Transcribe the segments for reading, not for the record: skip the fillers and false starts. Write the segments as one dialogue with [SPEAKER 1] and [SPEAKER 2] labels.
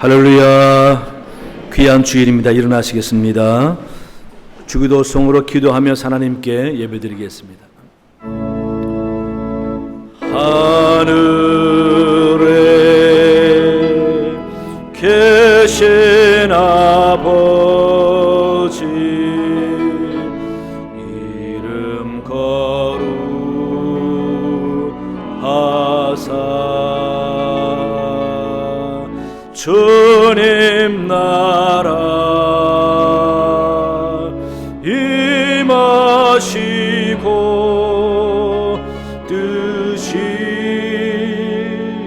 [SPEAKER 1] 할렐루야. 귀한 주일입니다. 일어나시겠습니다. 주기도송으로 기도하며 하나님께 예배드리겠습니다. 하늘에 계신 아버지 이름 거룩하사 주님 나라 임하시고 뜻이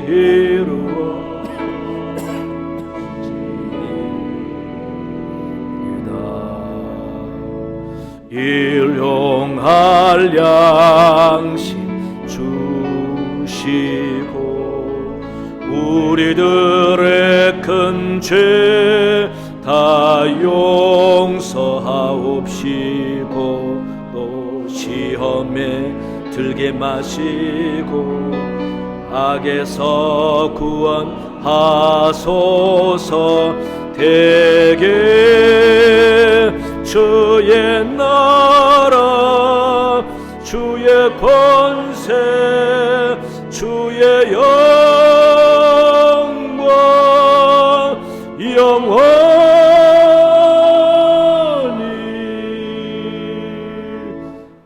[SPEAKER 1] 이루어지이다. 일용할 양식 주시고 우리들의 큰 죄 다 용서하옵시고 또 시험에 들게 마시고 악에서 구원하소서. 대개 주의 나라 주의 권세 주의 영원히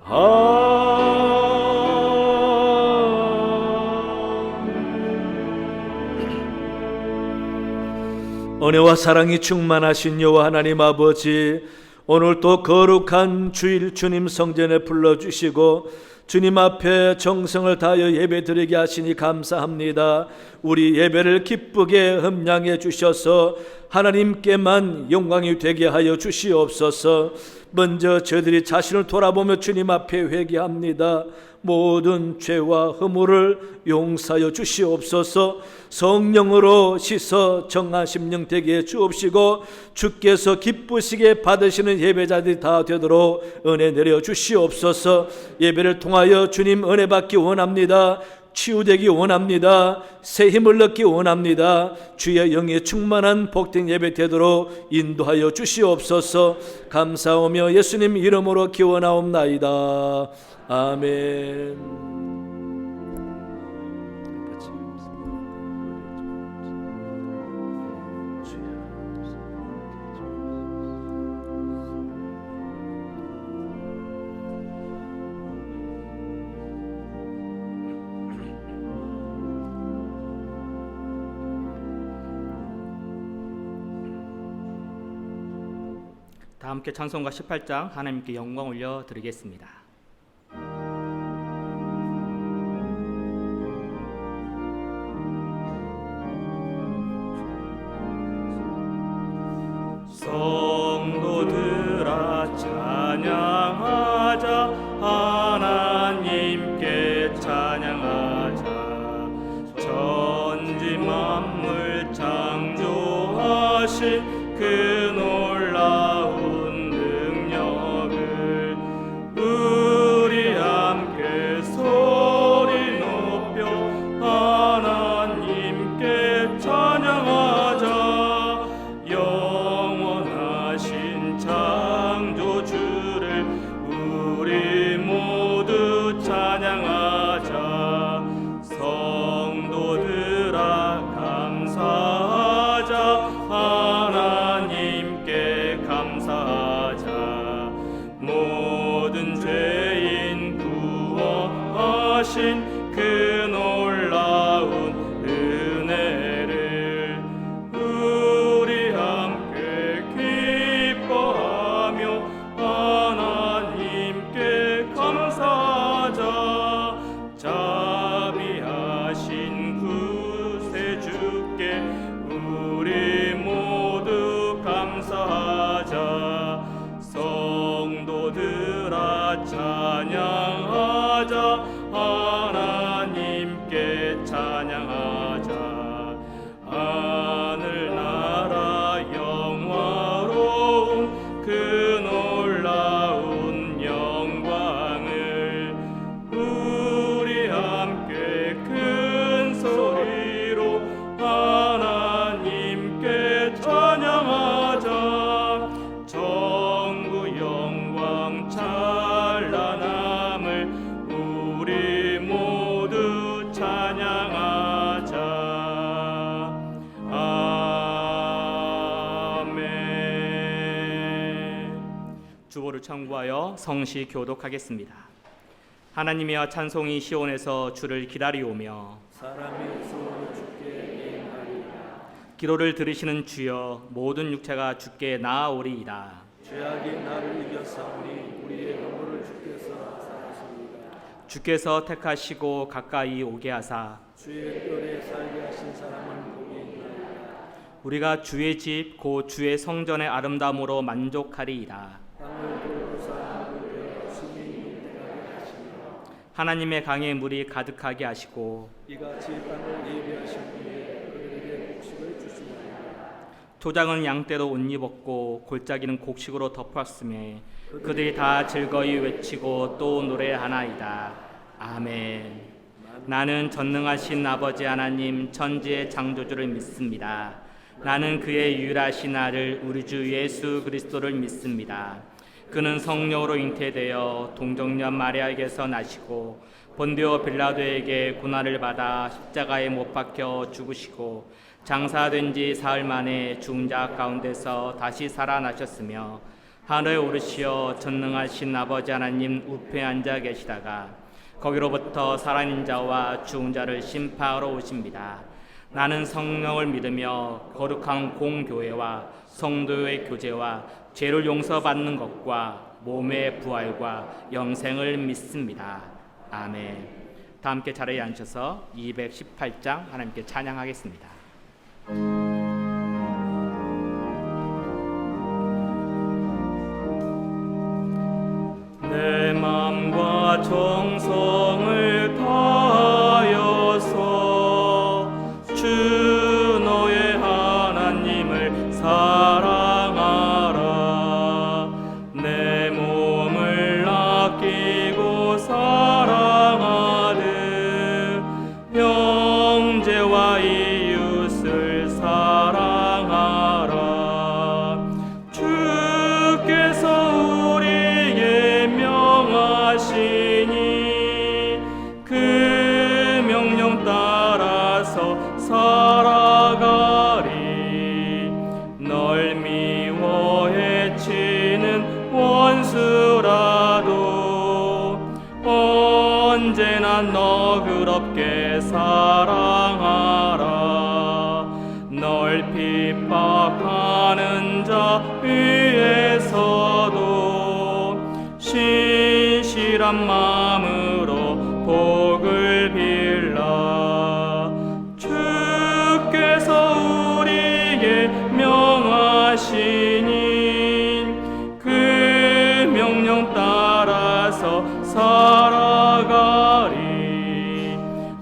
[SPEAKER 1] 아멘. 은혜와 사랑이 충만하신 여호와 하나님 아버지, 오늘 또 거룩한 주일 주님 성전에 불러주시고 주님 앞에 정성을 다하여 예배드리게 하시니 감사합니다. 우리 예배를 기쁘게 흠양해 주셔서 하나님께만 영광이 되게 하여 주시옵소서. 먼저 저희들이 자신을 돌아보며 주님 앞에 회개합니다. 모든 죄와 허물을 용서하여 주시옵소서. 성령으로 씻어 정한 심령 되게 해 주옵시고 주께서 기쁘시게 받으시는 예배자들이 다 되도록 은혜 내려 주시옵소서. 예배를 통하여 주님 은혜 받기 원합니다. 치유되기 원합니다. 새 힘을 얻기 원합니다. 주의 영에 충만한 복된 예배 되도록 인도하여 주시옵소서. 감사하며 예수님 이름으로 기원하옵나이다. 아멘.
[SPEAKER 2] 다 함께 찬송가 18장 하나님께 영광 올려 드리겠습니다. 성도들아 찬양하자 하나님께 찬양하자 천지 만물 창조하신 그 놀라운 능력을 우리 함께 소리 높여 하나님께 찬양하자. 영원하신 창조주를 우리 모두 찬양하자. 성도들아 감사하자 하나님께 감사하자. 모든 죄인 구원하신 그 놀라운 은혜를 우리 함께 기뻐하며 하나님께 감사하자. 자비하신 구세주께 우리 모두 감사하자. 성도들아 찬양하자 하나님 주보를 청구하여 성시 교독하겠습니다. 하나님이여 찬송이 시온에서 주를 기다리오며
[SPEAKER 1] 사람이 소원을 주께 예행하리이다.
[SPEAKER 2] 기도를 들으시는 주여 모든 육체가 주께 나아오리이다.
[SPEAKER 1] 죄악이 나를 이겼사오니 우리의 허물을 주께서 사하십니다.
[SPEAKER 2] 주께서 택하시고 가까이 오게 하사
[SPEAKER 1] 주의 뜰에 살게 하신 사람은 복이 있나이다.
[SPEAKER 2] 우리가 주의 집 곧 주의 성전의 아름다움으로 만족하리이다.
[SPEAKER 1] 땅을 돌고 사람을 되어 숨이 윤택하게 하시며
[SPEAKER 2] 하나님의 강에 물이 가득하게 하시고
[SPEAKER 1] 이같이 땅을 예비하신 후에 그들에게 곡식을 주시나이다.
[SPEAKER 2] 조장은 양떼로 옷 입었고 골짜기는 곡식으로 덮었음에 그들이 다 즐거이 외치고 또 노래하나이다. 아멘. 나는 전능하신 아버지 하나님 천지의 창조주를 믿습니다. 나는 그의 유일하신 아들 우리 주 예수 그리스도를 믿습니다. 그는 성령으로 잉태되어 동정녀 마리아에게서 나시고 본디오 빌라도에게 고난을 받아 십자가에 못 박혀 죽으시고 장사된 지 사흘 만에 죽은 자 가운데서 다시 살아나셨으며 하늘에 오르시어 전능하신 아버지 하나님 우편에 앉아 계시다가 거기로부터 살아있는 자와 죽은 자를 심판하러 오십니다. 나는 성령을 믿으며 거룩한 공교회와 성도의 교제와 죄를 용서받는 것과 몸의 부활과 영생을 믿습니다. 아멘. 다 함께 자리에 앉으셔서 218장 하나님께 찬양하겠습니다. 내 마음과 정성을 다하여서 주 너의 하나님을 사랑하라. 내 몸을 아끼고 사랑하듯 형제와 이웃을 사랑하라. 주께서 우리의 명하시니 그 명령 따라서 살아가리. 널 미워 해치는 원수라도 언제나 너그럽게 사랑하라. 널 핍박하는 자 위에서도 신실한 마음으로 복을 빌라. 주께서 우리의 명하시니 그 명령 따라서 살아가리.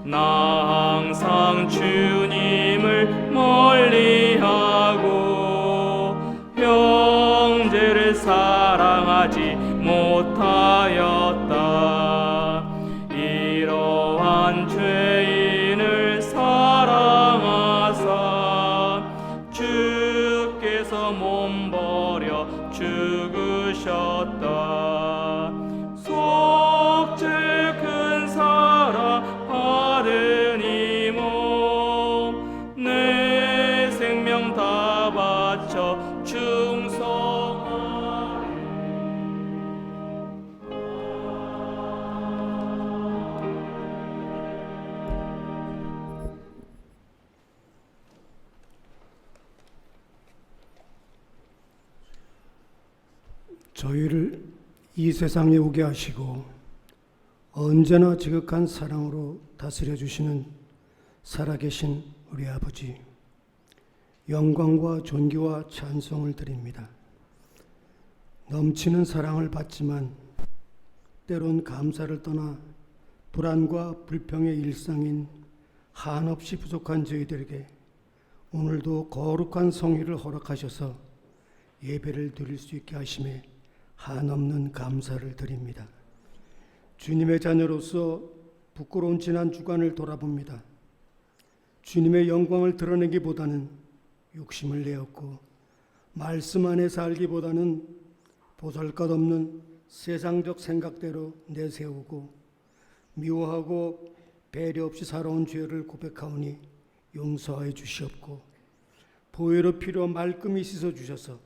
[SPEAKER 2] 나 항상 주님을 멀리하고 형제를 사랑하지 못하였다. 이러한 죄인을 사랑하사 주께서 몸버려 죽으셨다. 속죄 큰 사랑 받은 이 몸 내 생명 다 바쳐 충성하리.
[SPEAKER 3] 저희를 이 세상에 오게 하시고 언제나 지극한 사랑으로 다스려 주시는 살아계신 우리 아버지, 영광과 존귀와 찬송을 드립니다. 넘치는 사랑을 받지만 때론 감사를 떠나 불안과 불평의 일상인 한없이 부족한 저희들에게 오늘도 거룩한 성회를 허락하셔서 예배를 드릴 수 있게 하심에 한없는 감사를 드립니다. 주님의 자녀로서 부끄러운 지난 주간을 돌아봅니다. 주님의 영광을 드러내기보다는 욕심을 내었고 말씀 안에 살기보다는 보잘것없는 세상적 생각대로 내세우고 미워하고 배려 없이 살아온 죄를 고백하오니 용서하여 주시옵고 보혈의 피로 말끔히 씻어 주셔서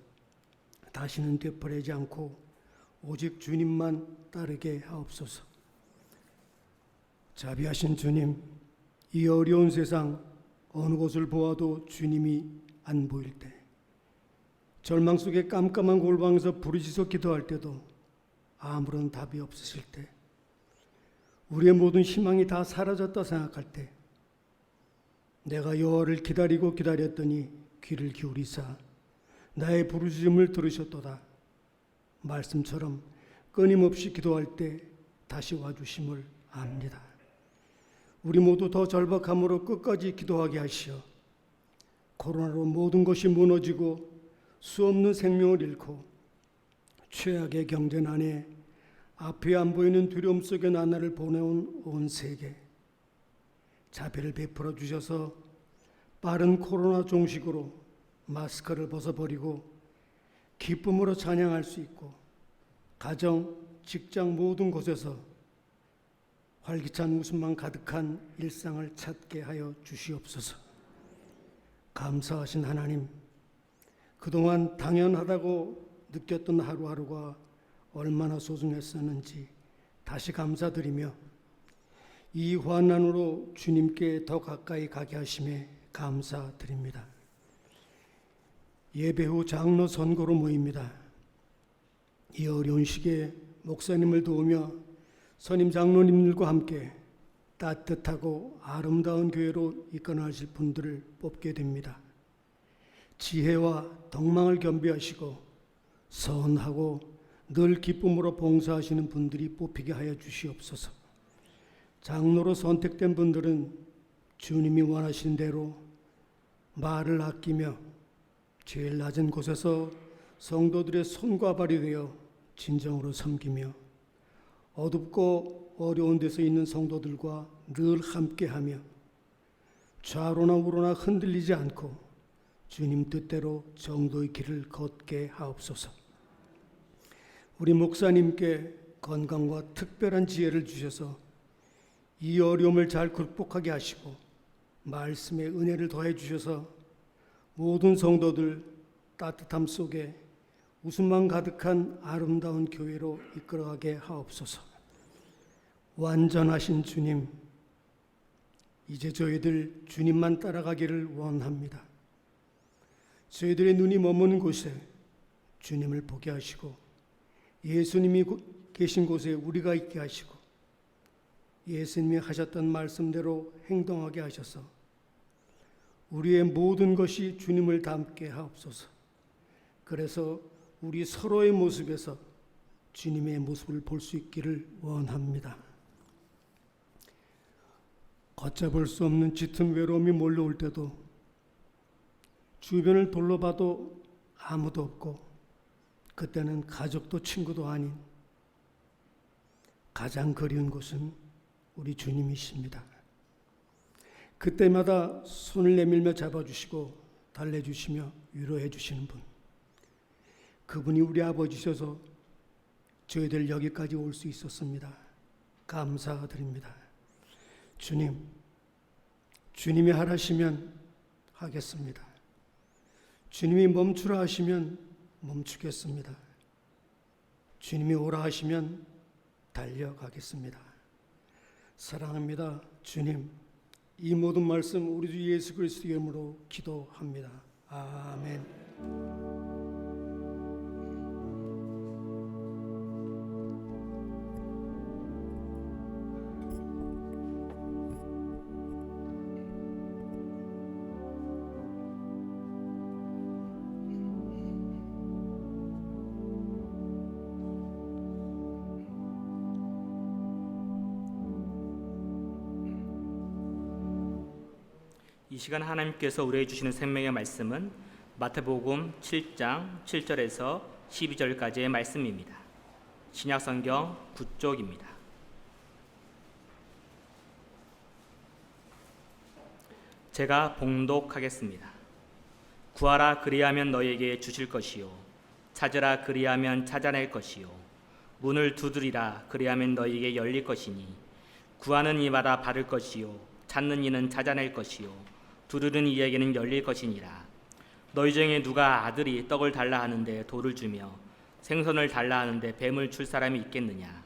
[SPEAKER 3] 다시는 되풀이하지 않고 오직 주님만 따르게 하옵소서. 자비하신 주님, 이 어려운 세상 어느 곳을 보아도 주님이 안 보일 때, 절망 속에 깜깜한 골방에서 부르짖어 기도할 때도 아무런 답이 없으실 때, 우리의 모든 희망이 다 사라졌다 생각할 때, 내가 여호와를 기다리고 기다렸더니 귀를 기울이사 나의 부르짖음을 들으셨도다. 말씀처럼 끊임없이 기도할 때 다시 와주심을 압니다. 우리 모두 더 절박함으로 끝까지 기도하게 하시어 코로나로 모든 것이 무너지고 수없는 생명을 잃고 최악의 경제난에 앞이 안 보이는 두려움 속의 나날을 보내온 온 세계, 자비를 베풀어 주셔서 빠른 코로나 종식으로 마스크를 벗어버리고 기쁨으로 찬양할 수 있고, 가정, 직장 모든 곳에서 활기찬 웃음만 가득한 일상을 찾게 하여 주시옵소서. 감사하신 하나님, 그동안 당연하다고 느꼈던 하루하루가 얼마나 소중했었는지 다시 감사드리며, 이 환난으로 주님께 더 가까이 가게 하심에 감사드립니다. 예배 후 장로 선거로 모입니다. 이 어려운 시기에 목사님을 도우며 선임 장로님들과 함께 따뜻하고 아름다운 교회로 이끌어가실 분들을 뽑게 됩니다. 지혜와 덕망을 겸비하시고 선하고 늘 기쁨으로 봉사하시는 분들이 뽑히게 하여 주시옵소서. 장로로 선택된 분들은 주님이 원하시는 대로 말을 아끼며 제일 낮은 곳에서 성도들의 손과 발이 되어 진정으로 섬기며, 어둡고 어려운 데서 있는 성도들과 늘 함께하며 좌로나 우로나 흔들리지 않고 주님 뜻대로 정도의 길을 걷게 하옵소서. 우리 목사님께 건강과 특별한 지혜를 주셔서 이 어려움을 잘 극복하게 하시고, 말씀의 은혜를 더해 주셔서 모든 성도들 따뜻함 속에 웃음만 가득한 아름다운 교회로 이끌어가게 하옵소서. 완전하신 주님, 이제 저희들 주님만 따라가기를 원합니다. 저희들의 눈이 머무는 곳에 주님을 보게 하시고, 예수님이 계신 곳에 우리가 있게 하시고, 예수님이 하셨던 말씀대로 행동하게 하셔서 우리의 모든 것이 주님을 닮게 하옵소서. 그래서 우리 서로의 모습에서 주님의 모습을 볼 수 있기를 원합니다. 걷잡을 수 없는 짙은 외로움이 몰려올 때도, 주변을 둘러봐도 아무도 없고, 그때는 가족도 친구도 아닌 가장 그리운 곳은 우리 주님이십니다. 그때마다 손을 내밀며 잡아주시고 달래주시며 위로해 주시는 분, 그분이 우리 아버지셔서 저희들 여기까지 올 수 있었습니다. 감사드립니다. 주님, 주님이 하라시면 하겠습니다. 주님이 멈추라 하시면 멈추겠습니다. 주님이 오라 하시면 달려가겠습니다. 사랑합니다. 주님, 이 모든 말씀 우리 주 예수 그리스도의 이름으로 기도합니다. 아멘.
[SPEAKER 2] 이 시간 하나님께서 우리에게 주시는 생명의 말씀은 마태복음 7장 7절에서 12절까지의 말씀입니다. 신약성경 9쪽입니다. 제가 봉독하겠습니다. 구하라 그리하면 너희에게 주실 것이요, 찾으라 그리하면 찾아낼 것이요, 문을 두드리라 그리하면 너희에게 열릴 것이니, 구하는 이마다 받을 것이요, 찾는 이는 찾아낼 것이요, 두드리는 이에게는 열릴 것이니라. 너희 중에 누가 아들이 떡을 달라 하는데 돌을 주며, 생선을 달라 하는데 뱀을 줄 사람이 있겠느냐?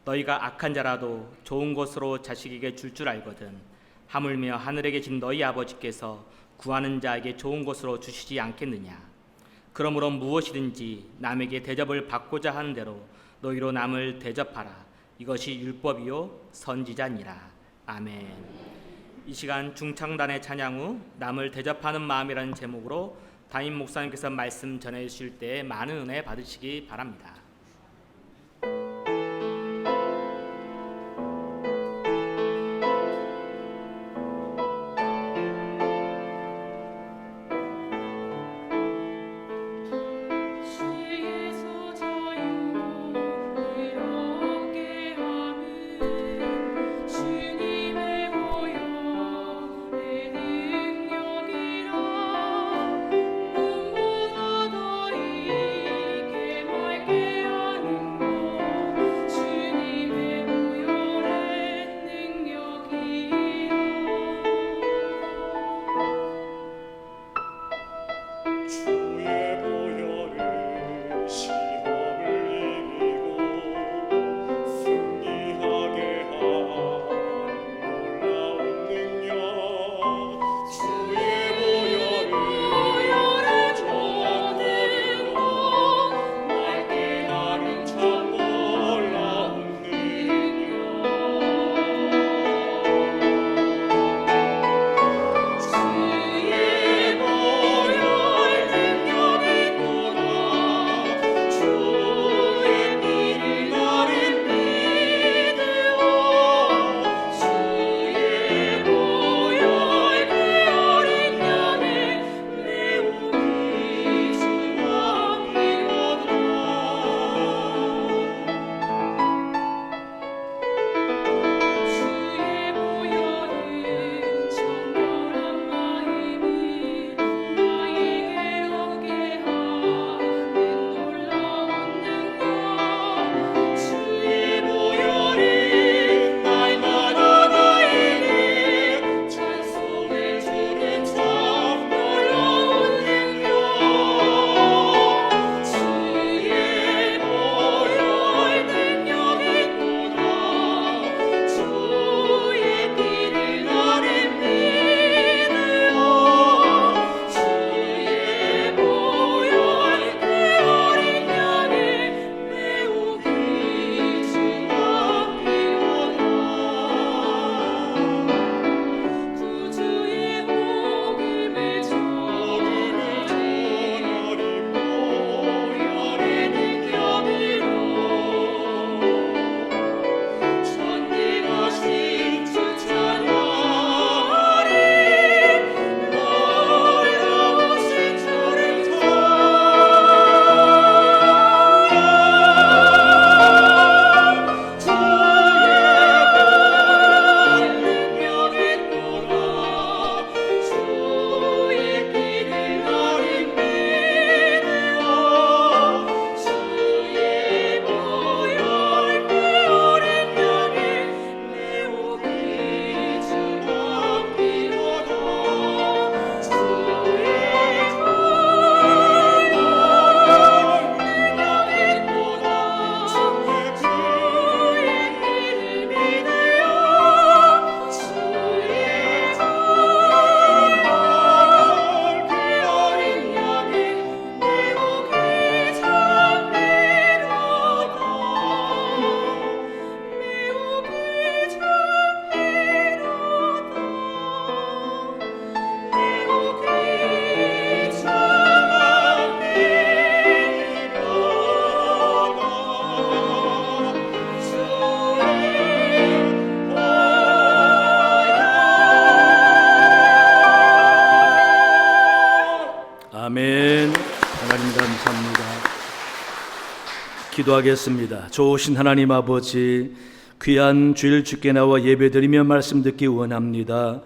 [SPEAKER 2] 너희가 악한 자라도 좋은 것으로 자식에게 줄 알거든. 하물며 하늘에 계신 너희 아버지께서 구하는 자에게 좋은 것으로 주시지 않겠느냐? 그러므로 무엇이든지 남에게 대접을 받고자 하는 대로 너희로 남을 대접하라. 이것이 율법이요 선지자니라. 아멘. 이 시간 중창단의 찬양 후 남을 대접하는 마음이라는 제목으로 담임 목사님께서 말씀 전해 주실 때 많은 은혜 받으시기 바랍니다.
[SPEAKER 1] 아멘. 하나님 감사합니다. 기도하겠습니다. 좋으신 하나님 아버지, 귀한 주일 주께 나와 예배드리며 말씀 듣기 원합니다.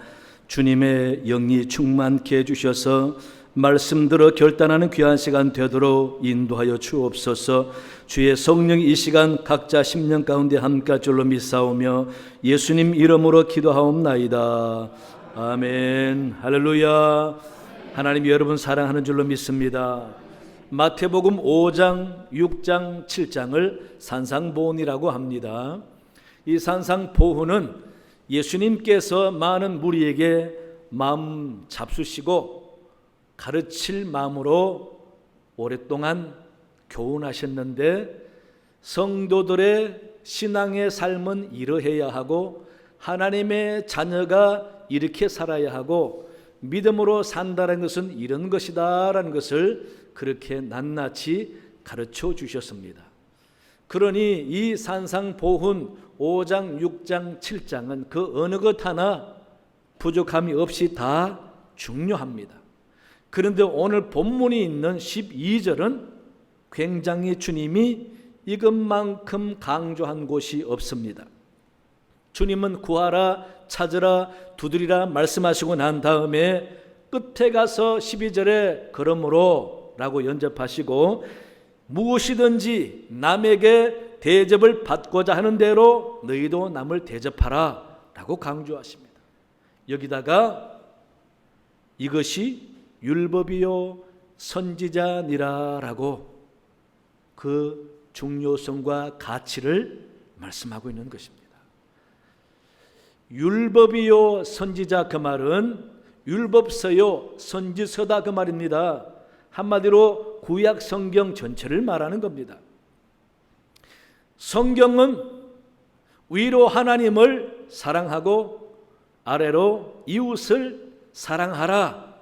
[SPEAKER 1] 주님의 영이 충만케 해주셔서 말씀 들어 결단하는 귀한 시간 되도록 인도하여 주옵소서. 주의 성령이 이 시간 각자 심령 가운데 함께 줄로 믿사오며 예수님 이름으로 기도하옵나이다. 아멘. 할렐루야. 하나님이 여러분 사랑하는 줄로 믿습니다. 마태복음 5장, 6장, 7장을 산상보훈이라고 합니다. 이 산상보훈은 예수님께서 많은 무리에게 마음 잡수시고 가르칠 마음으로 오랫동안 교훈하셨는데, 성도들의 신앙의 삶은 이러해야 하고 하나님의 자녀가 이렇게 살아야 하고 믿음으로 산다는 것은 이런 것이다 라는 것을 그렇게 낱낱이 가르쳐 주셨습니다. 그러니 이 산상보훈 5장, 6장, 7장은 그 어느 것 하나 부족함이 없이 다 중요합니다. 그런데 오늘 본문이 있는 12절은 굉장히 주님이 이것만큼 강조한 곳이 없습니다. 주님은 구하라, 찾으라, 두드리라 말씀하시고 난 다음에 끝에 가서 12절에 그러므로 라고 연접하시고, 무엇이든지 남에게 대접을 받고자 하는 대로 너희도 남을 대접하라 라고 강조하십니다. 여기다가 이것이 율법이요 선지자니라 라고 그 중요성과 가치를 말씀하고 있는 것입니다. 율법이요 선지자, 그 말은 율법서요 선지서다 그 말입니다. 한마디로 구약 성경 전체를 말하는 겁니다. 성경은 위로 하나님을 사랑하고 아래로 이웃을 사랑하라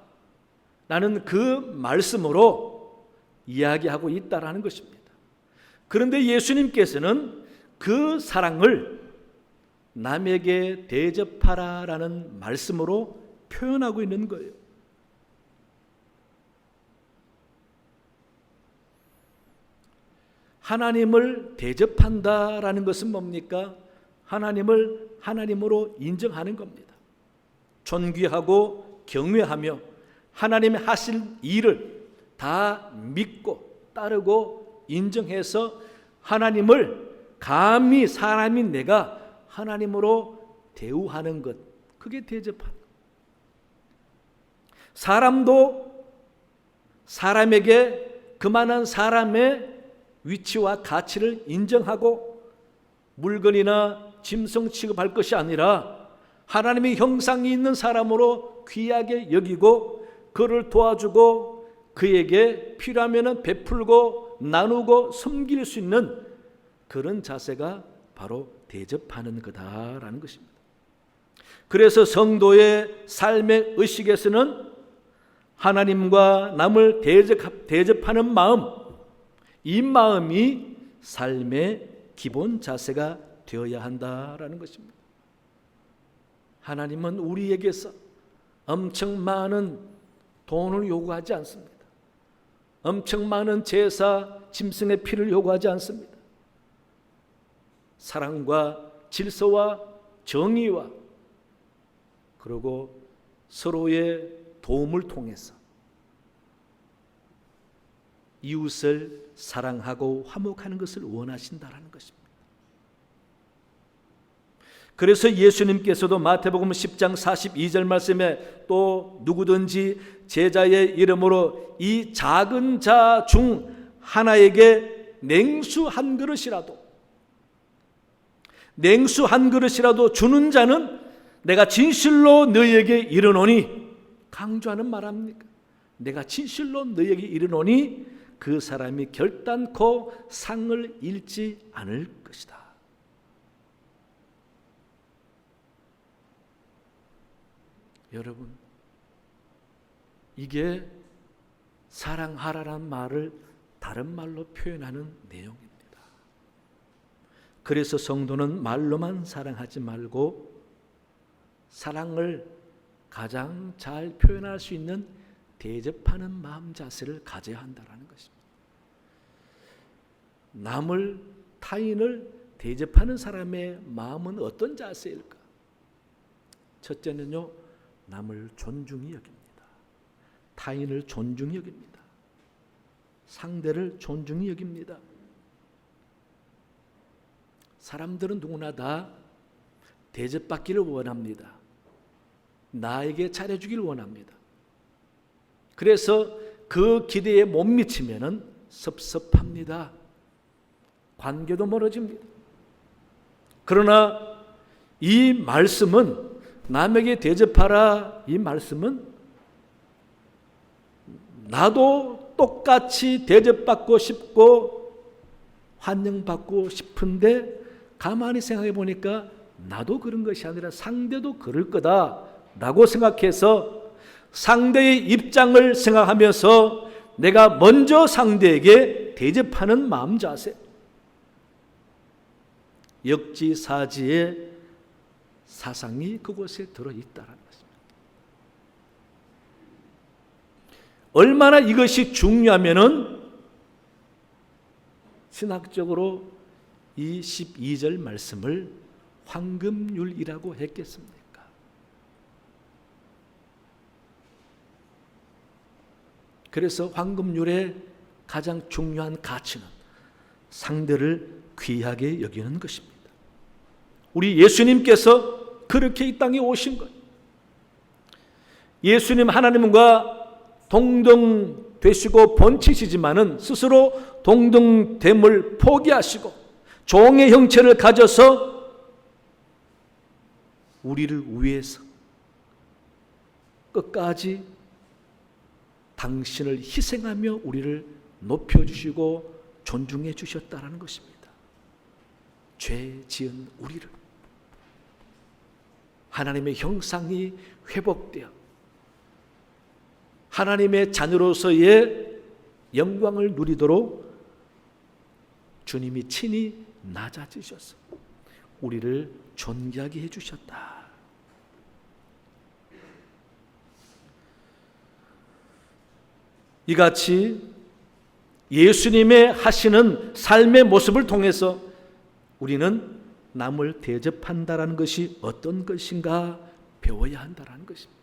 [SPEAKER 1] 라는 그 말씀으로 이야기하고 있다라는 것입니다. 그런데 예수님께서는 그 사랑을 남에게 대접하라 라는 말씀으로 표현하고 있는 거예요. 하나님을 대접한다라는 것은 뭡니까? 하나님을 하나님으로 인정하는 겁니다. 존귀하고 경외하며 하나님이 하실 일을 다 믿고 따르고 인정해서 하나님을 감히 사람인 내가 하나님으로 대우하는 것, 그게 대접하는 것. 사람도 사람에게 그만한 사람의 위치와 가치를 인정하고 물건이나 짐승 취급할 것이 아니라 하나님의 형상이 있는 사람으로 귀하게 여기고 그를 도와주고 그에게 필요하면 베풀고 나누고 섬길 수 있는 그런 자세가 바로 대접하는 거다라는 것입니다. 그래서 성도의 삶의 의식에서는 하나님과 남을 대접하는 마음, 이 마음이 삶의 기본 자세가 되어야 한다라는 것입니다. 하나님은 우리에게서 엄청 많은 돈을 요구하지 않습니다. 엄청 많은 제사, 짐승의 피를 요구하지 않습니다. 사랑과 질서와 정의와 그리고 서로의 도움을 통해서 이웃을 사랑하고 화목하는 것을 원하신다라는 것입니다. 그래서 예수님께서도 마태복음 10장 42절 말씀에 또 누구든지 제자의 이름으로 이 작은 자 중 하나에게 냉수 한 그릇이라도 주는 자는 내가 진실로 너희에게 이르노니, 강조하는 말 아닙니까? 내가 진실로 너희에게 이르노니 그 사람이 결단코 상을 잃지 않을 것이다. 여러분, 이게 사랑하라는 말을 다른 말로 표현하는 내용입니다. 그래서 성도는 말로만 사랑하지 말고 사랑을 가장 잘 표현할 수 있는 대접하는 마음 자세를 가져야 한다는 것입니다. 타인을 대접하는 사람의 마음은 어떤 자세일까? 첫째는요, 남을 존중히 여깁니다. 타인을 존중히 여깁니다. 상대를 존중히 여깁니다. 사람들은 누구나 다 대접받기를 원합니다. 나에게 잘해주길 원합니다. 그래서 그 기대에 못 미치면은 섭섭합니다. 관계도 멀어집니다. 그러나 이 말씀은, 남에게 대접하라, 이 말씀은 나도 똑같이 대접받고 싶고 환영받고 싶은데, 가만히 생각해 보니까 나도 그런 것이 아니라 상대도 그럴 거다라고 생각해서 상대의 입장을 생각하면서 내가 먼저 상대에게 대접하는 마음 자세, 역지사지의 사상이 그곳에 들어있다는 것입니다. 얼마나 이것이 중요하면은 신학적으로 이 12절 말씀을 황금률이라고 했겠습니까? 그래서 황금률의 가장 중요한 가치는 상대를 귀하게 여기는 것입니다. 우리 예수님께서 그렇게 이 땅에 오신 거예요. 예수님 하나님과 동등되시고 본치시지만은 스스로 동등됨을 포기하시고 종의 형체를 가져서 우리를 위해서 끝까지 당신을 희생하며 우리를 높여주시고 존중해 주셨다는 것입니다. 죄 지은 우리를 하나님의 형상이 회복되어 하나님의 자녀로서의 영광을 누리도록 주님이 친히 낮아지셔서 우리를 존귀하게 해주셨다. 이같이 예수님의 하시는 삶의 모습을 통해서 우리는 남을 대접한다라는 것이 어떤 것인가 배워야 한다라는 것입니다.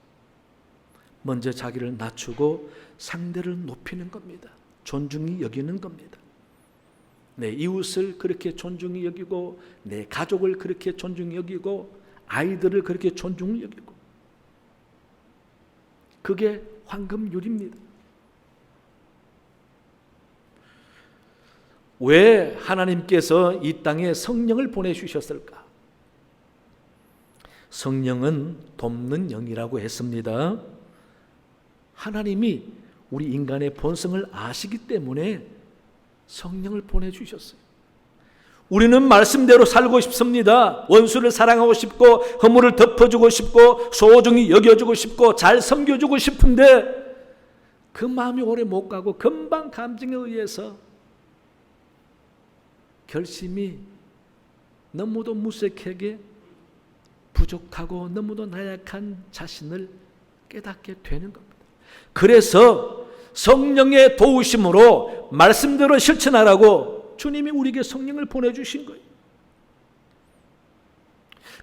[SPEAKER 1] 먼저 자기를 낮추고 상대를 높이는 겁니다. 존중히 여기는 겁니다. 내 이웃을 그렇게 존중히 여기고, 내 가족을 그렇게 존중히 여기고, 아이들을 그렇게 존중히 여기고, 그게 황금률입니다. 왜 하나님께서 이 땅에 성령을 보내주셨을까? 성령은 돕는 영이라고 했습니다. 하나님이 우리 인간의 본성을 아시기 때문에 성령을 보내주셨어요. 우리는 말씀대로 살고 싶습니다. 원수를 사랑하고 싶고, 허물을 덮어주고 싶고, 소중히 여겨주고 싶고, 잘 섬겨주고 싶은데 그 마음이 오래 못 가고 금방 감정에 의해서 결심이 너무도 무색하게 부족하고 너무도 나약한 자신을 깨닫게 되는 겁니다. 그래서 성령의 도우심으로 말씀대로 실천하라고 주님이 우리에게 성령을 보내주신 거예요.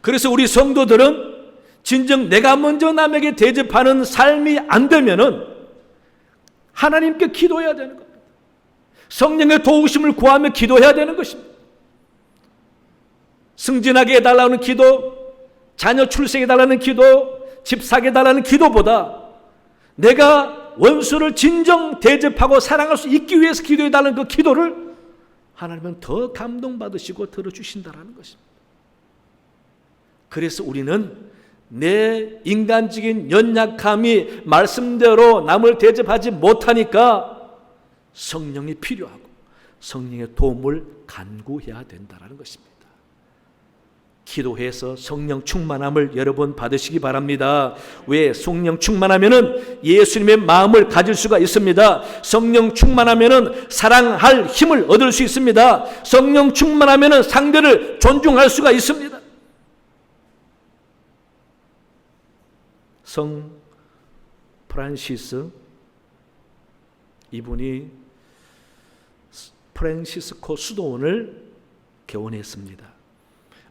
[SPEAKER 1] 그래서 우리 성도들은 진정 내가 먼저 남에게 대접하는 삶이 안 되면은 하나님께 기도해야 되는 겁니다. 성령의 도우심을 구하며 기도해야 되는 것입니다. 승진하게 해달라는 기도, 자녀 출생해달라는 기도, 집 사게 해달라는 기도보다 내가 원수를 진정 대접하고 사랑할 수 있기 위해서 기도해달라는 그 기도를 하나님은 더 감동받으시고 들어주신다는 것입니다. 그래서 우리는 내 인간적인 연약함이 말씀대로 남을 대접하지 못하니까 성령이 필요하고 성령의 도움을 간구해야 된다는 것입니다. 기도해서 성령 충만함을 여러분 받으시기 바랍니다. 왜? 성령 충만하면은 예수님의 마음을 가질 수가 있습니다. 성령 충만하면은 사랑할 힘을 얻을 수 있습니다. 성령 충만하면은 상대를 존중할 수가 있습니다. 성 프란시스, 이분이 프란시스코 수도원을 개원했습니다.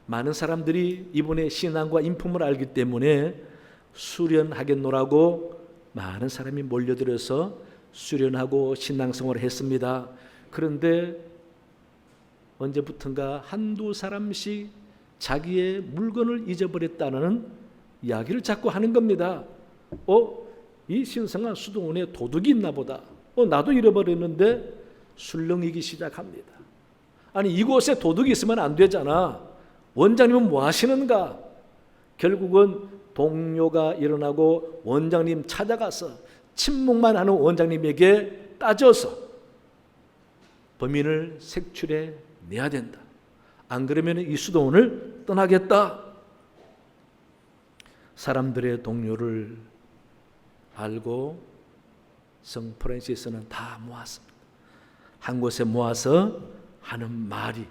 [SPEAKER 1] 많은 사람들이 이분의 신앙과 인품을 알기 때문에 수련하겠노라고 많은 사람이 몰려들어서 수련하고 신앙생활을 했습니다. 그런데 언제부턴가 한두 사람씩 자기의 물건을 잊어버렸다는 이야기를 자꾸 하는 겁니다. 이 신성한 수도원에 도둑이 있나 보다. 나도 잃어버렸는데 술렁이기 시작합니다. 아니, 이곳에 도둑이 있으면 안 되잖아. 원장님은 뭐 하시는가? 결국은 동료가 일어나고 원장님 찾아가서 침묵만 하는 원장님에게 따져서 범인을 색출해 내야 된다. 안 그러면 이 수도원을 떠나겠다. 사람들의 동료를 알고 성 프란시스는 다 모았습니다. 한 곳에 모아서 하는 말이,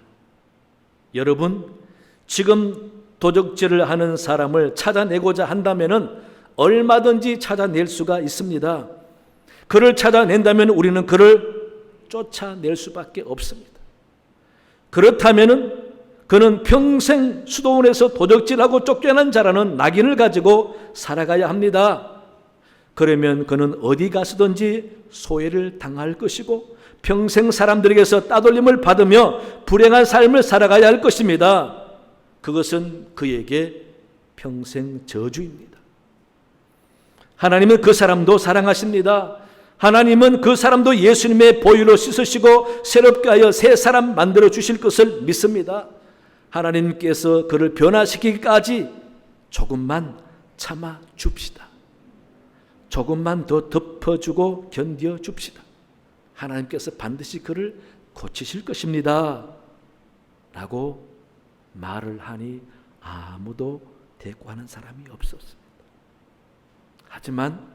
[SPEAKER 1] 여러분, 지금 도적질을 하는 사람을 찾아내고자 한다면 얼마든지 찾아낼 수가 있습니다. 그를 찾아낸다면 우리는 그를 쫓아낼 수밖에 없습니다. 그렇다면 그는 평생 수도원에서 도적질하고 쫓겨난 자라는 낙인을 가지고 살아가야 합니다. 그러면 그는 어디 가서든지 소외를 당할 것이고 평생 사람들에게서 따돌림을 받으며 불행한 삶을 살아가야 할 것입니다. 그것은 그에게 평생 저주입니다. 하나님은 그 사람도 사랑하십니다. 하나님은 그 사람도 예수님의 보혈로 씻으시고 새롭게 하여 새 사람 만들어 주실 것을 믿습니다. 하나님께서 그를 변화시키기까지 조금만 참아 줍시다. 조금만 더 덮어주고 견뎌 줍시다. 하나님께서 반드시 그를 고치실 것입니다. 라고 말을 하니 아무도 대꾸하는 사람이 없었습니다. 하지만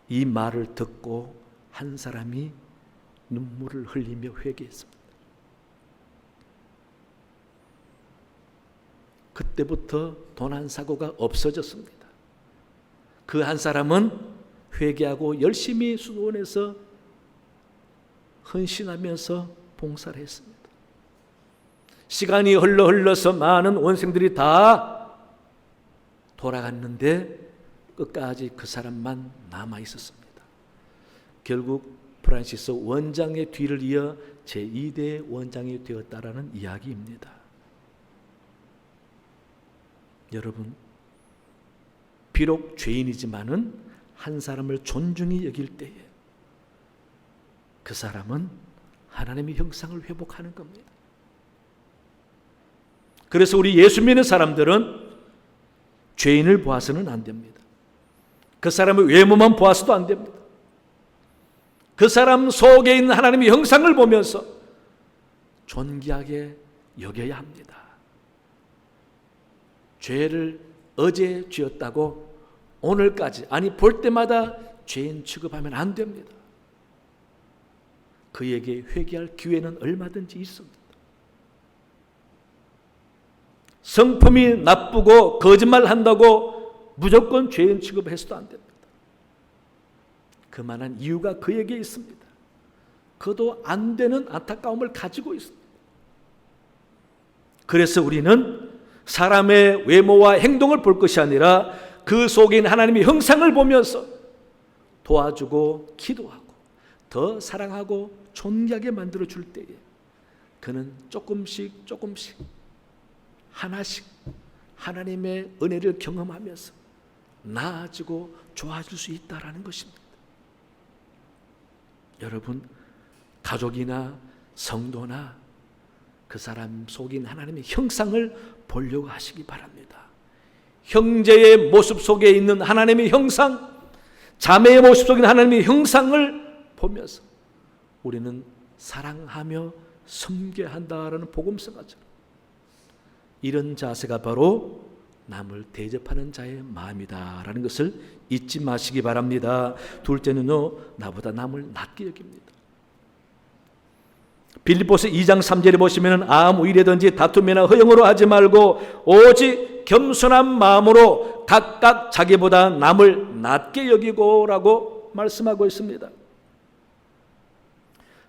[SPEAKER 1] 이 말을 듣고 한 사람이 눈물을 흘리며 회개했습니다. 그때부터 도난사고가 없어졌습니다. 그 한 사람은 회개하고 열심히 수도원에서 헌신하면서 봉사를 했습니다. 시간이 흘러서 많은 원생들이 다 돌아갔는데 끝까지 그 사람만 남아 있었습니다. 결국 프란시스 원장의 뒤를 이어 제2대 원장이 되었다라는 이야기입니다. 여러분, 비록 죄인이지만은 한 사람을 존중히 여길 때에 그 사람은 하나님의 형상을 회복하는 겁니다. 그래서 우리 예수 믿는 사람들은 죄인을 보아서는 안 됩니다. 그 사람의 외모만 보아서도 안 됩니다. 그 사람 속에 있는 하나님의 형상을 보면서 존귀하게 여겨야 합니다. 죄를 어제 지었다고 오늘까지, 아니 볼 때마다 죄인 취급하면 안 됩니다. 그에게 회개할 기회는 얼마든지 있습니다. 성품이 나쁘고 거짓말한다고 무조건 죄인 취급해서도 안 됩니다. 그만한 이유가 그에게 있습니다. 그도 안 되는 안타까움을 가지고 있습니다. 그래서 우리는 사람의 외모와 행동을 볼 것이 아니라 그 속에 있는 하나님의 형상을 보면서 도와주고 기도하고 더 사랑하고 존귀하게 만들어 줄 때에 그는 조금씩 하나씩 하나님의 은혜를 경험하면서 나아지고 좋아질 수 있다라는 것입니다. 여러분, 가족이나 성도나 그 사람 속에 있는 하나님의 형상을 보려고 하시기 바랍니다. 형제의 모습 속에 있는 하나님의 형상, 자매의 모습 속에 있는 하나님의 형상을 보면서 우리는 사랑하며 섬겨야 한다라는 복음서가처럼 이런 자세가 바로 남을 대접하는 자의 마음이다라는 것을 잊지 마시기 바랍니다. 둘째는요, 나보다 남을 낮게 여깁니다. 빌립보서 2장 3절에 보시면 아무 일이든지 다툼이나 허영으로 하지 말고 오직 겸손한 마음으로 각각 자기보다 남을 낮게 여기고 라고 말씀하고 있습니다.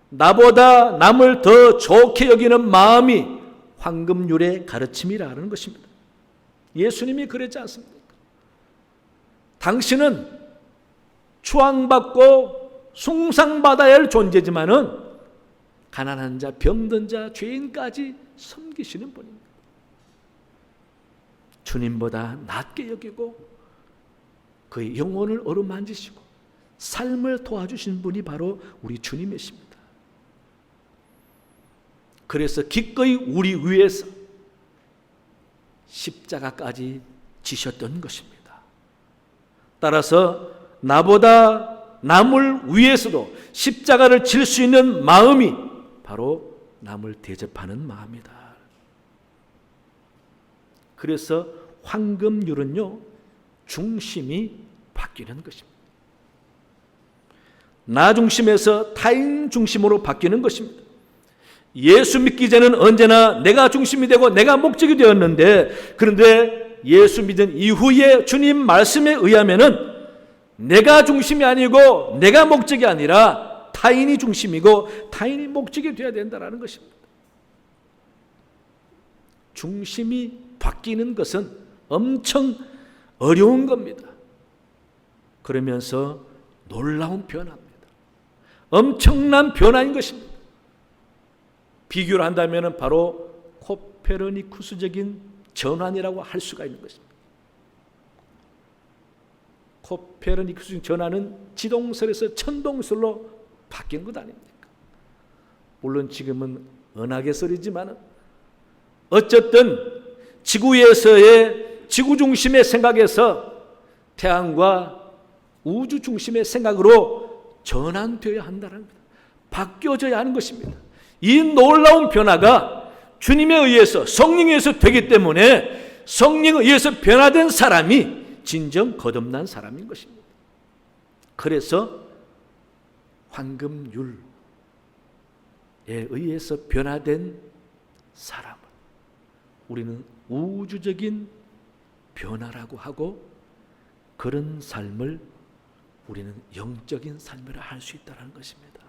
[SPEAKER 1] 나보다 남을 더 좋게 여기는 마음이 황금률의 가르침이라는 것입니다. 예수님이 그랬지 않습니까? 당신은 추앙받고 숭상받아야 할 존재지만은 가난한 자, 병든 자, 죄인까지 섬기시는 분입니다. 주님보다 낮게 여기고 그의 영혼을 어루만지시고 삶을 도와주신 분이 바로 우리 주님이십니다. 그래서 기꺼이 우리 위해서 십자가까지 지셨던 것입니다. 따라서 나보다 남을 위해서도 십자가를 질 수 있는 마음이 바로 남을 대접하는 마음이다. 그래서 황금률은요, 중심이 바뀌는 것입니다. 나 중심에서 타인 중심으로 바뀌는 것입니다. 예수 믿기 전에는 언제나 내가 중심이 되고 내가 목적이 되었는데, 그런데 예수 믿은 이후에 주님 말씀에 의하면은 내가 중심이 아니고 내가 목적이 아니라 타인이 중심이고 타인이 목적이 되어야 된다는 것입니다. 중심이 바뀌는 것은 엄청 어려운 겁니다. 그러면서 놀라운 변화입니다. 엄청난 변화인 것입니다. 비교를 한다면 바로 코페르니쿠스적인 전환이라고 할 수가 있는 것입니다. 코페르니쿠스적인 전환은 지동설에서 천동설로 바뀐 것 아닙니까? 물론 지금은 은하계 설이지만 어쨌든 지구에서의 지구 중심의 생각에서 태양과 우주 중심의 생각으로 전환되어야 한다는 겁니다. 바뀌어져야 하는 것입니다. 이 놀라운 변화가 주님에 의해서 성령에 의해서 되기 때문에 성령에 의해서 변화된 사람이 진정 거듭난 사람인 것입니다. 그래서 황금률에 의해서 변화된 사람을 우리는 우주적인 변화라고 하고, 그런 삶을 우리는 영적인 삶이라 할 수 있다는 것입니다.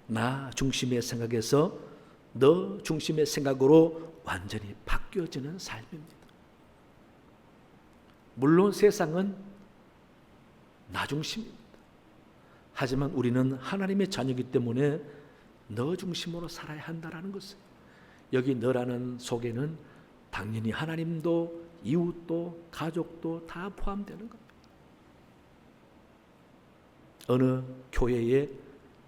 [SPEAKER 1] 나 중심의 생각에서 너 중심의 생각으로 완전히 바뀌어지는 삶입니다. 물론 세상은 나 중심입니다. 하지만 우리는 하나님의 자녀이기 때문에 너 중심으로 살아야 한다는 것을, 여기 너라는 속에는 당연히 하나님도 이웃도 가족도 다 포함되는 겁니다. 어느 교회에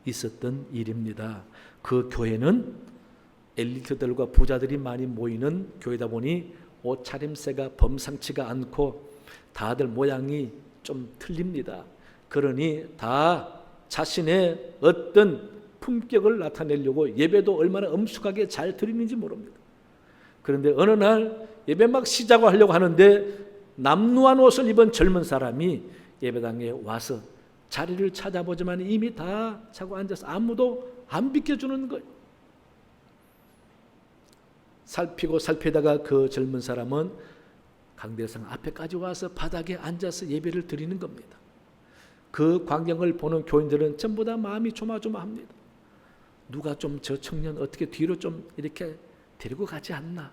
[SPEAKER 1] 있었던 일입니다. 그 교회는 엘리트들과 부자들이 많이 모이는 교회다 보니 옷차림새가 범상치가 않고 다들 모양이 좀 틀립니다. 그러니 다 자신의 어떤 품격을 나타내려고 예배도 얼마나 엄숙하게 잘 드리는지 모릅니다. 그런데 어느 날 예배 막 시작하려고 하는데 남루한 옷을 입은 젊은 사람이 예배당에 와서 자리를 찾아보지만 이미 다 차고 앉아서 아무도 안 비켜주는 거예요. 살피다가 그 젊은 사람은 강대상 앞에까지 와서 바닥에 앉아서 예배를 드리는 겁니다. 그 광경을 보는 교인들은 전부 다 마음이 조마조마합니다. 누가 좀 저 청년 어떻게 뒤로 좀 이렇게 데리고 가지 않나?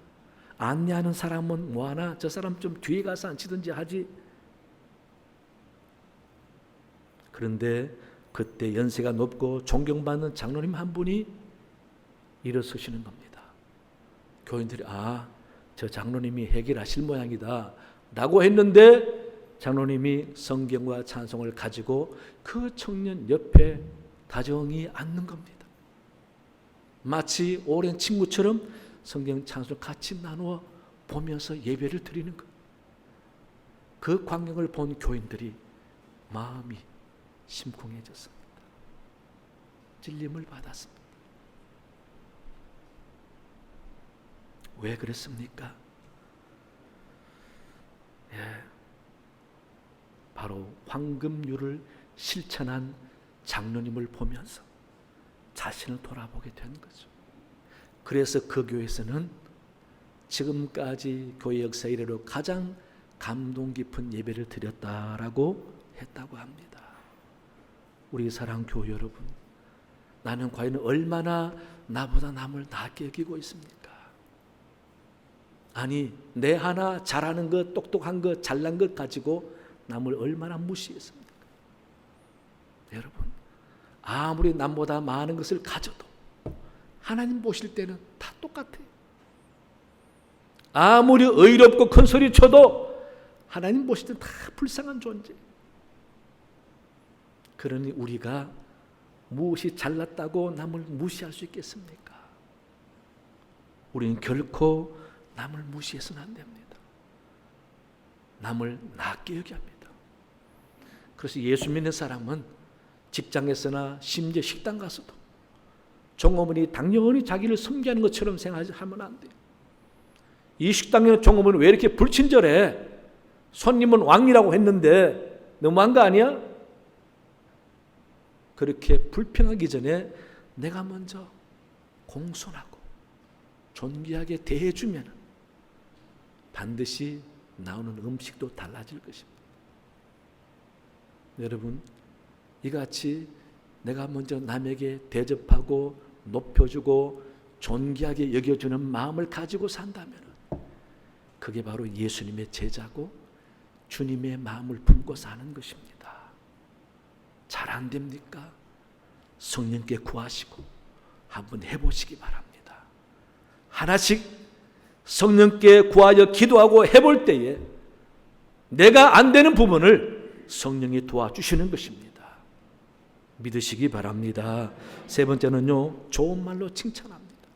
[SPEAKER 1] 안내하는 사람은 뭐하나? 저 사람 좀 뒤에 가서 앉히든지 하지. 그런데 그때 연세가 높고 존경받는 장로님 한 분이 일어서시는 겁니다. 교인들이 저 장로님이 해결하실 모양이다 라고 했는데, 장로님이 성경과 찬송을 가지고 그 청년 옆에 다정히 앉는 겁니다. 마치 오랜 친구처럼 성경 찬송을 같이 나누어 보면서 예배를 드리는 것. 그 광경을 본 교인들이 마음이 심쿵해졌습니다. 찔림을 받았습니다. 왜 그랬습니까? 바로 황금률을 실천한 장로님을 보면서 자신을 돌아보게 된 거죠. 그래서 그 교회에서는 지금까지 교회 역사 이래로 가장 감동 깊은 예배를 드렸다라고 했다고 합니다. 우리 사랑 교회 여러분, 나는 과연 얼마나 나보다 남을 낮게 여기고 있습니까? 아니, 내 하나 잘하는 것, 똑똑한 것, 잘난 것 가지고 남을 얼마나 무시했습니까? 여러분, 아무리 남보다 많은 것을 가져도 하나님 보실 때는 다 똑같아요. 아무리 의롭고 큰 소리 쳐도 하나님 보실 때는 다 불쌍한 존재. 그러니 우리가 무엇이 잘났다고 남을 무시할 수 있겠습니까? 우리는 결코 남을 무시해서는 안 됩니다. 남을 낮게 여겨야 합니다. 그래서 예수 믿는 사람은 직장에서나 심지어 식당 가서도 종업원이 당연히 자기를 섬기는 것처럼 생각하면 안 돼요. 이 식당의 종업원은 왜 이렇게 불친절해? 손님은 왕이라고 했는데 너무한 거 아니야? 그렇게 불평하기 전에 내가 먼저 공손하고 존귀하게 대해주면 반드시 나오는 음식도 달라질 것입니다. 여러분, 이같이 내가 먼저 남에게 대접하고 높여주고 존귀하게 여겨주는 마음을 가지고 산다면 그게 바로 예수님의 제자고 주님의 마음을 품고 사는 것입니다. 잘 안 됩니까? 성령께 구하시고 한번 해보시기 바랍니다. 하나씩 성령께 구하여 기도하고 해볼 때에 내가 안 되는 부분을 성령이 도와주시는 것입니다. 믿으시기 바랍니다. 세 번째는요, 좋은 말로 칭찬합니다.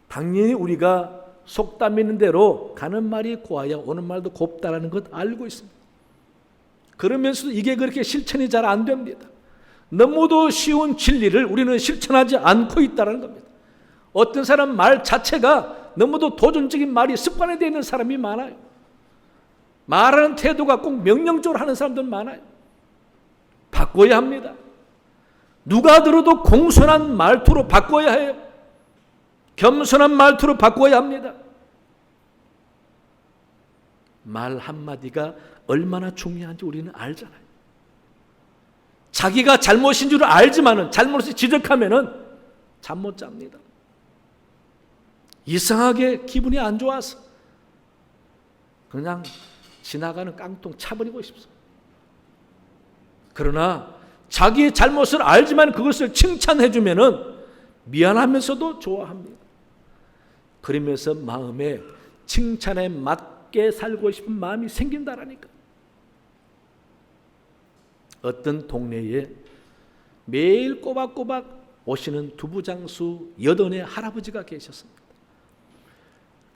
[SPEAKER 1] 당연히 우리가 속담 있는 대로 가는 말이 고와야 오는 말도 곱다라는 것 알고 있습니다. 그러면서도 이게 그렇게 실천이 잘 안 됩니다. 너무도 쉬운 진리를 우리는 실천하지 않고 있다는 겁니다. 어떤 사람 말 자체가 너무도 도전적인 말이 습관에 되어 있는 사람이 많아요. 말하는 태도가 꼭 명령적으로 하는 사람들 많아요. 바꿔야 합니다. 누가 들어도 공손한 말투로 바꿔야 해요. 겸손한 말투로 바꿔야 합니다. 말 한마디가 얼마나 중요한지 우리는 알잖아요. 자기가 잘못인 줄 알지만은 잘못을 지적하면은 잠 못 잡니다. 이상하게 기분이 안 좋아서 그냥 지나가는 깡통 차버리고 싶습니다. 그러나 자기의 잘못을 알지만 그것을 칭찬해 주면은 미안하면서도 좋아합니다. 그러면서 마음에 칭찬에 맞게 살고 싶은 마음이 생긴다라니까. 어떤 동네에 매일 꼬박꼬박 오시는 두부장수 여든의 할아버지가 계셨습니다.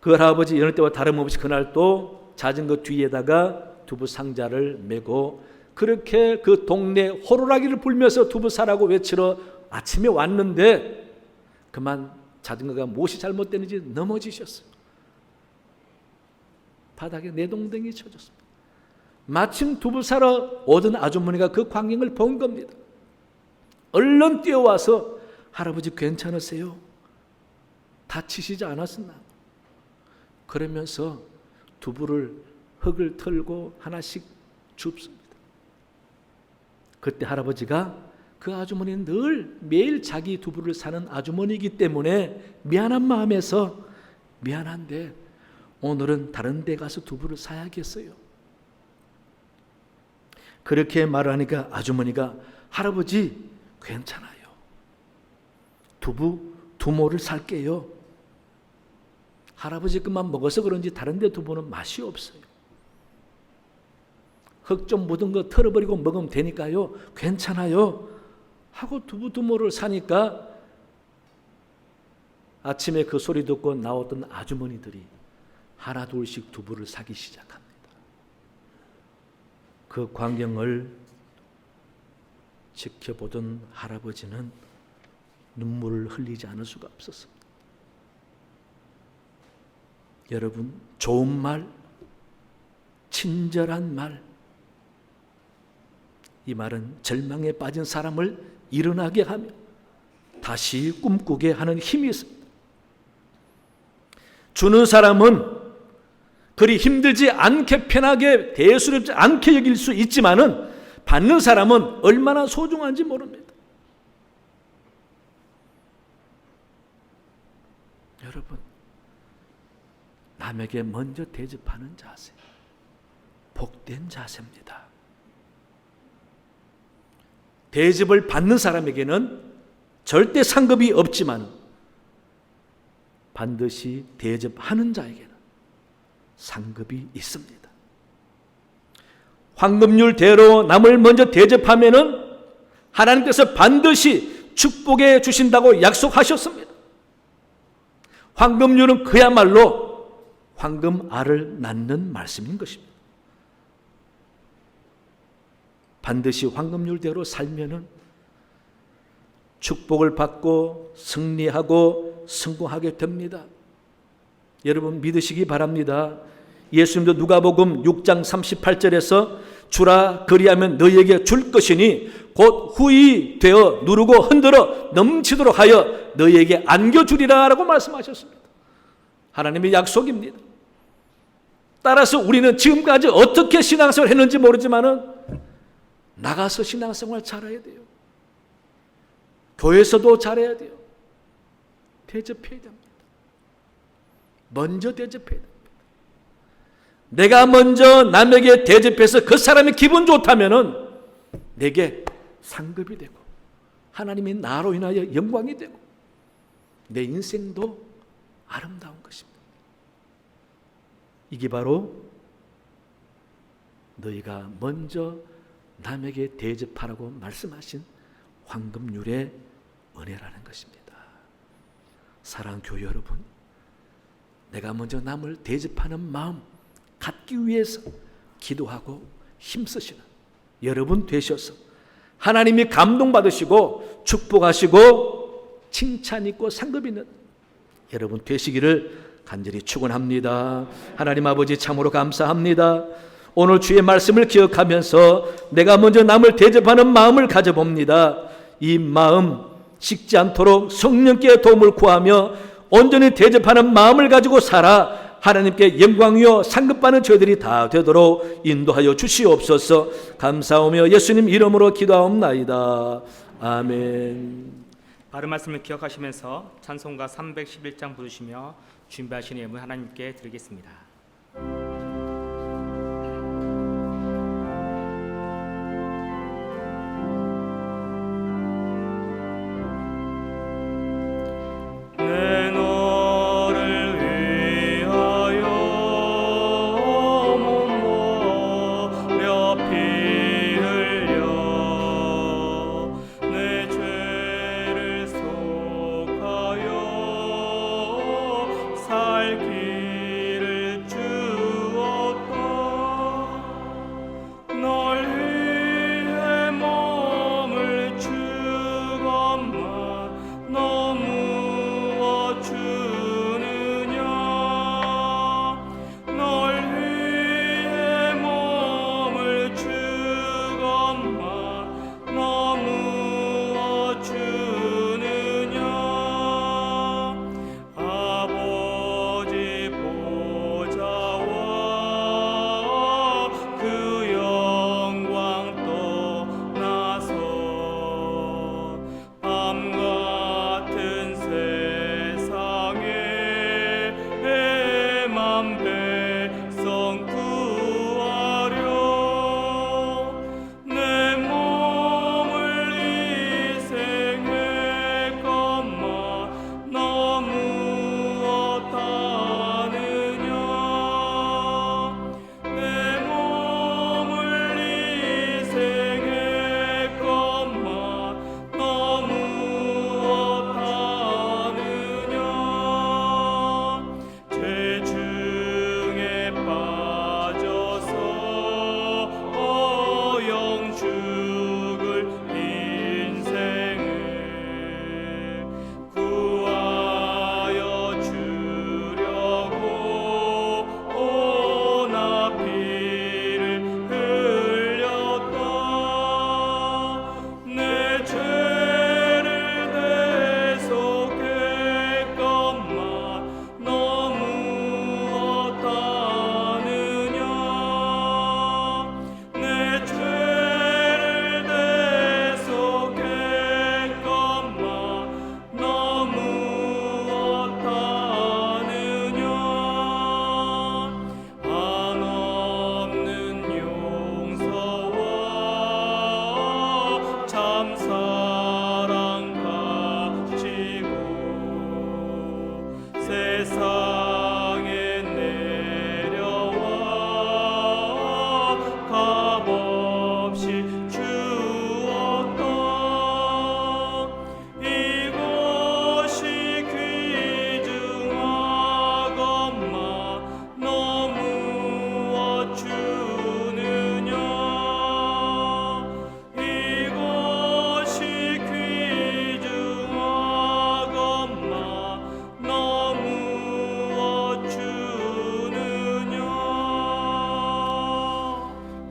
[SPEAKER 1] 그 할아버지 여느 때와 다름없이 그날 또 자전거 뒤에다가 두부 상자를 메고 그렇게 그 동네 호루라기를 불면서 두부 사라고 외치러 아침에 왔는데 그만 자전거가 무엇이 잘못됐는지 넘어지셨어요. 바닥에 내동댕이 쳐졌습니다. 마침 두부 사러 오던 아주머니가 그 광경을 본 겁니다. 얼른 뛰어와서 할아버지 괜찮으세요? 다치시지 않았었나? 그러면서 두부를 흙을 털고 하나씩 줍습니다. 그때 할아버지가 그 아주머니는 늘 매일 자기 두부를 사는 아주머니이기 때문에 미안한 마음에서 미안한데 오늘은 다른 데 가서 두부를 사야겠어요. 그렇게 말을 하니까 아주머니가 할아버지 괜찮아요. 두모를 살게요. 할아버지 것만 먹어서 그런지 다른 데 두부는 맛이 없어요. 흙 좀 묻은 거 털어버리고 먹으면 되니까요. 괜찮아요. 하고 두모를 사니까 아침에 그 소리 듣고 나왔던 아주머니들이 하나 둘씩 두부를 사기 시작합니다. 그 광경을 지켜보던 할아버지는 눈물을 흘리지 않을 수가 없었습니다. 여러분, 좋은 말, 친절한 말, 이 말은 절망에 빠진 사람을 일어나게 하며 다시 꿈꾸게 하는 힘이 있습니다. 주는 사람은 그리 힘들지 않게 편하게 대수롭지 않게 여길 수 있지만은 받는 사람은 얼마나 소중한지 모릅니다. 여러분, 남에게 먼저 대접하는 자세, 복된 자세입니다. 대접을 받는 사람에게는 절대 상급이 없지만 반드시 대접하는 자에게는 상급이 있습니다. 황금률대로 남을 먼저 대접하면은 하나님께서 반드시 축복해 주신다고 약속하셨습니다. 황금률은 그야말로 황금알을 낳는 말씀인 것입니다. 반드시 황금률대로 살면은 축복을 받고 승리하고 성공하게 됩니다. 여러분 믿으시기 바랍니다. 예수님도 누가복음 6장 38절에서 주라 그리하면 너희에게 줄 것이니 곧 후이 되어 누르고 흔들어 넘치도록 하여 너희에게 안겨주리라 라고 말씀하셨습니다. 하나님의 약속입니다. 따라서 우리는 지금까지 어떻게 신앙생활을 했는지 모르지만은 나가서 신앙생활 잘해야 돼요. 교회에서도 잘해야 돼요. 대접해야 됩니다. 먼저 대접해야 됩니다. 내가 먼저 남에게 대접해서 그 사람이 기분 좋다면은 내게 상급이 되고 하나님이 나로 인하여 영광이 되고 내 인생도 아름다운 것입니다. 이게 바로 너희가 먼저 남에게 대접하라고 말씀하신 황금률의 은혜라는 것입니다. 사랑하는 교회 여러분, 내가 먼저 남을 대접하는 마음 갖기 위해서 기도하고 힘쓰시는 여러분 되셔서 하나님이 감동받으시고 축복하시고 칭찬 있고 상급 있는 여러분 되시기를 간절히 축원합니다. 하나님 아버지 참으로 감사합니다. 오늘 주의 말씀을 기억하면서 내가 먼저 남을 대접하는 마음을 가져봅니다. 이 마음 식지 않도록 성령께 도움을 구하며 온전히 대접하는 마음을 가지고 살아 하나님께 영광이요 상급받는 저희들이 다 되도록 인도하여 주시옵소서. 감사하며 예수님 이름으로 기도하옵나이다. 아멘.
[SPEAKER 2] 바른 말씀을 기억하시면서 찬송가 311장 부르시며 준비하신 예물 하나님께 드리겠습니다.
[SPEAKER 4] 살 길을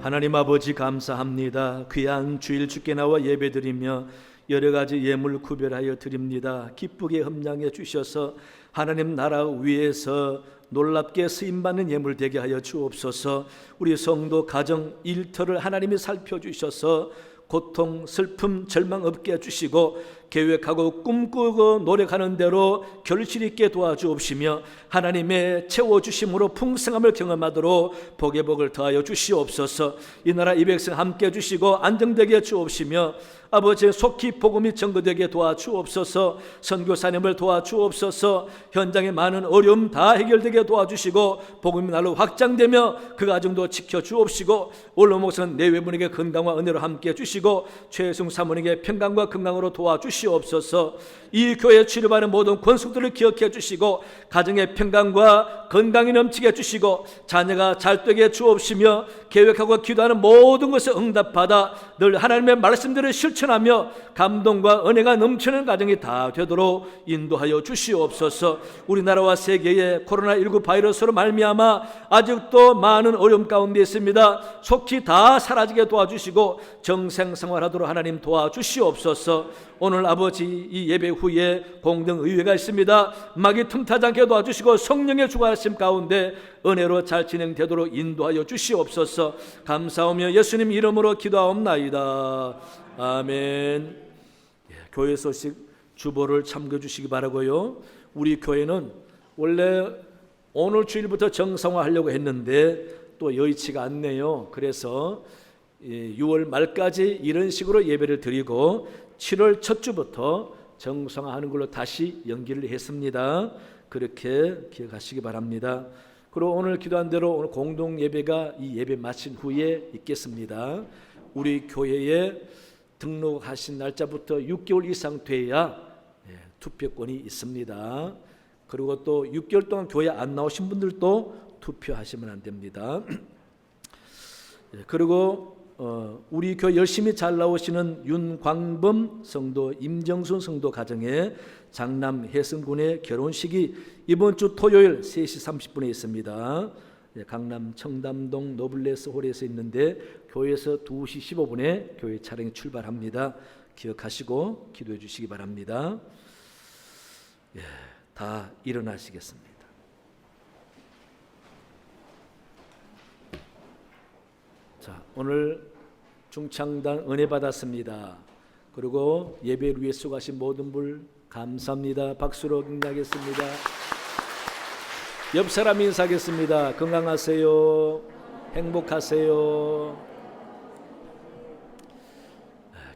[SPEAKER 1] 하나님 아버지 감사합니다. 귀한 주일 주께 나와 예배드리며 여러 가지 예물 구별하여 드립니다. 기쁘게 흠량해 주셔서 하나님 나라 위에서 놀랍게 쓰임받는 예물 되게 하여 주옵소서. 우리 성도 가정 일터를 하나님이 살펴주셔서 고통, 슬픔, 절망 없게 해주시고 계획하고 꿈꾸고 노력하는 대로 결실 있게 도와주옵시며 하나님의 채워주심으로 풍성함을 경험하도록 복의 복을 더하여 주시옵소서. 이 나라 이 백성 함께 해주시고 안정되게 해주옵시며 아버지 속히 복음이 전거되게 도와주옵소서. 선교사님을 도와주옵소서. 현장에 많은 어려움 다 해결되게 도와주시고 복음이 날로 확장되며 그 가정도 지켜주옵시고 올로 목사는 내외분에게 건강과 은혜로 함께 해주시고 최승 사모님에게 평강과 건강으로 도와주시옵소서. 이 교회에 치료받는 모든 권속들을 기억해 주시고 가정의 평강과 건강이 넘치게 해주시고 자녀가 잘 되게 해주옵시며 계획하고 기도하는 모든 것에 응답받아 늘 하나님의 말씀들을 실천하며 감동과 은혜가 넘치는 가정이 다 되도록 인도하여 주시옵소서. 우리나라와 세계에 코로나19 바이러스로 말미암아 아직도 많은 어려움 가운데 있습니다. 속히 다 사라지게 도와주시고 정상생활하도록 하나님 도와주시옵소서. 오늘 아버지 이 예배 후에 공동의회가 있습니다. 막이 틈타지 않게 도와주시고 성령의 주관하심 가운데 은혜로 잘 진행되도록 인도하여 주시옵소서. 감사하며 예수님 이름으로 기도하옵나이다. 아멘. 교회 소식 주보를 참고해 주시기 바라고요. 우리 교회는 원래 오늘 주일부터 정상화하려고 했는데 또 여의치가 않네요. 그래서 6월 말까지 이런 식으로 예배를 드리고 7월 첫 주부터 정상화하는 걸로 다시 연기를 했습니다. 그렇게 기억하시기 바랍니다. 그리고 오늘 기도한 대로 오늘 공동 예배가 이 예배 마친 후에 있겠습니다. 우리 교회에 등록하신 날짜부터 6개월 이상 돼야 투표권이 있습니다. 그리고 또 6개월 동안 교회 안 나오신 분들도 투표하시면 안 됩니다. 그리고 우리 교회 열심히 잘 나오시는 윤광범 성도, 임정순 성도 가정의 장남 혜승군의 결혼식이 이번 주 토요일 3시 30분에 있습니다. 강남 청담동 노블레스 홀에서 있는데 교회에서 2시 15분에 교회 차량이 출발합니다. 기억하시고 기도해 주시기 바랍니다. 다 일어나시겠습니다. 자, 오늘 중창단 은혜 받았습니다. 그리고 예배를 위해 수고하신 모든 분 감사합니다. 박수로 응하겠습니다. 옆 사람 인사하겠습니다. 건강하세요. 행복하세요.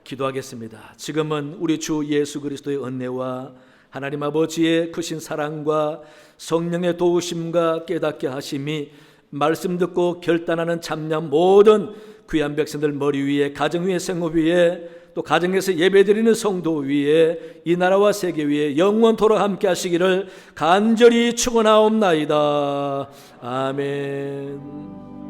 [SPEAKER 1] 기도하겠습니다. 지금은 우리 주 예수 그리스도의 은혜와 하나님 아버지의 크신 사랑과 성령의 도우심과 깨닫게 하심이 말씀 듣고 결단하는 참념 모든 귀한 백성들 머리 위에, 가정 위에, 생업 위에, 또 가정에서 예배드리는 성도 위에, 이 나라와 세계 위에 영원토록 함께 하시기를 간절히 축원하옵나이다. 아멘.